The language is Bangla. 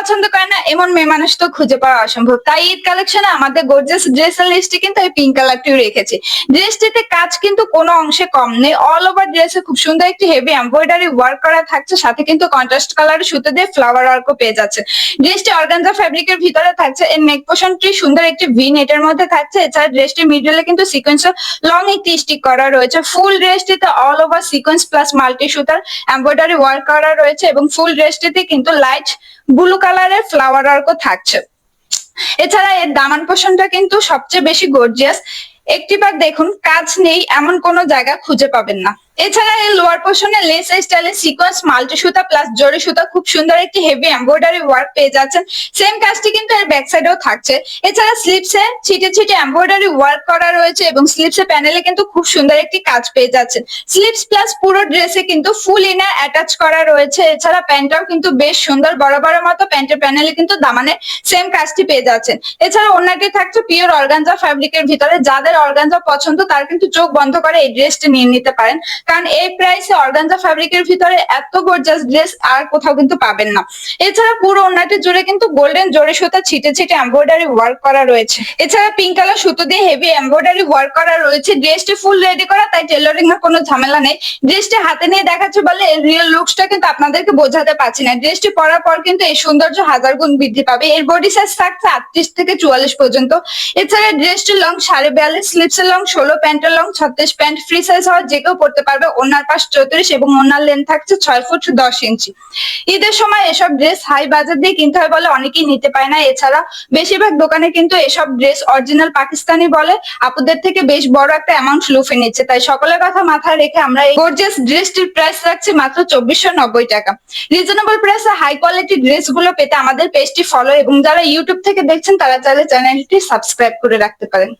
পছন্দ করে না এমন মেয়ে মানুষ তো খুঁজে পাওয়া অসম্ভব। তাই ঈদ কালেকশনে আমাদের গর্জিয়াস ড্রেসের লিস্টে কিন্তু এই পিঙ্ক কালারটিও রেখেছি। ড্রেসটিতে কাজ কিন্তু কোনো অংশে কম নেই। অল ওভার ড্রেসে খুব সুন্দর একটি হেভি এমব্রয়ডারি ওয়ার্ক করা থাকছে, সাথে কিন্তু কন্ট্রাস্ট কালারের সুতো দিয়ে ফ্লাওয়ার ওয়ার্কও পেয়ে যাচ্ছে। ড্রেসটি অর্গানজা ফ্যাব্রিকের ভিতরে থাকছে। এর নেক পোর্শনটি সুন্দর একটি ভি নেটের মধ্যে থাকছে। এছাড়া ড্রেসটির মিডলে কিন্তু সিকোয়েন্সের লং একটি স্টিক করা রয়েছে। ফুল ড্রেসটিতে all over sequence plus multi সুতার এমব্রয়ডারি ওয়ার্ক করা রয়েছে এবং ফুল ড্রেসটিতে কিন্তু লাইট ব্লু কালারের ফ্লাওয়ার ওয়ার্কও থাকছে। এছাড়া এর দামান পোর্শনটা কিন্তু সবচেয়ে বেশি গর্জিয়াস। একটিবার দেখুন, কাজ নেই এমন কোনো জায়গা খুঁজে পাবেন না। এছাড়া এই লোয়ার পোর্শনে লেস স্টাইলে সিকোয়েন্স মাল্টি সুতা প্লাস জরি সুতা খুব সুন্দর একটি হেভি এমব্রয়ডারি ওয়ার্ক পেয়ে যাচ্ছেন। সেম কাজটি কিন্তু এর ব্যাক সাইডেও থাকছে। এছাড়া স্লিপসে ছিটে ছিটে এমব্রয়ডারি ওয়ার্ক করা রয়েছে এবং স্লিপসে প্যানেলে কিন্তু খুব সুন্দর একটি কাজ পেয়ে যাচ্ছেন। স্লিপস প্লাস পুরো ড্রেসে কিন্তু ফুল ইনার অ্যাটাচ করা রয়েছে। এছাড়া প্যান্টটাও কিন্তু বেশ সুন্দর, বড় বড় মতো প্যান্টের প্যানেলে কিন্তু দামানে সেম কাজটি পেয়ে যাচ্ছেন। এছাড়া ওড়নাটি থাকছে পিওর অর্গানজা ফ্যাব্রিকের ভিতরে। যাদের অর্গানজা পছন্দ তারা কিন্তু চোখ বন্ধ করে এই ড্রেসটি নিয়ে নিতে পারেন, কারণ এই প্রাইসে অর্গানজা ফ্যাব্রিকের ভিতরে এত গর্জিয়াস ড্রেস আর কোথাও কিন্তু পাবেন না। এছাড়া পুরো ওড়নাটি জুড়ে কিন্তু গোল্ডেন জরি সুতা ছিটে ছিটে এমব্রয়ডারি ওয়ার্ক করা রয়েছে। এছাড়া পিঙ্ক কালার সুতো দিয়ে হেভি এমব্রয়ডারি ওয়ার্ক করা রয়েছে। ড্রেসটি ফুল রেডি করা, তাই টেলরিং এর কোনো ঝামেলা নেই। ড্রেসটি হাতে নিয়ে দেখাচ্ছে বলে এর রিয়েল লুকসটা কিন্তু আপনাদেরকে বোঝাতে পারছি না। ড্রেসটি পরার পর কিন্তু এই সৌন্দর্য হাজার গুণ বৃদ্ধি পাবে। এর বডি সাইজ থাকছে 38 থেকে 44 পর্যন্ত। এছাড়া ড্রেসটির লং 42.5, স্লিপসের লং 16, প্যান্টের লং 36। প্যান্ট ফ্রি সাইজ হওয়ার যে কেউ পড়তে পারবে। ওনার পাশ 34 এবং ওনার লেন্থ থাকছে 6 ফুট 10 ইঞ্চি। ঈদের সময় এসব ড্রেস হাই বাজেট দিয়ে কিনতে হয় বলে অনেকেই নিতে পায় না। এছাড়া বেশিরভাগ দোকানে কিন্তু এসব ড্রেস অরিজিনাল পাকিস্তানি বলে আপুদের থেকে বেশ বড় একটা অ্যামাউন্ট লুফে নিচ্ছে। তাই সকলের কথা মাথায় রেখে আমরা এই গর্জিয়াস ড্রেসটির প্রাইস রাখছি মাত্র 2490 টাকা। রিজনেবল প্রাইসে হাই কোয়ালিটি ড্রেস গুলো পেতে আমাদের পেজটি ফলো এবং যারা ইউটিউব থেকে দেখছেন তারা চাইলে চ্যানেলটি সাবস্ক্রাইব করে রাখতে পারেন।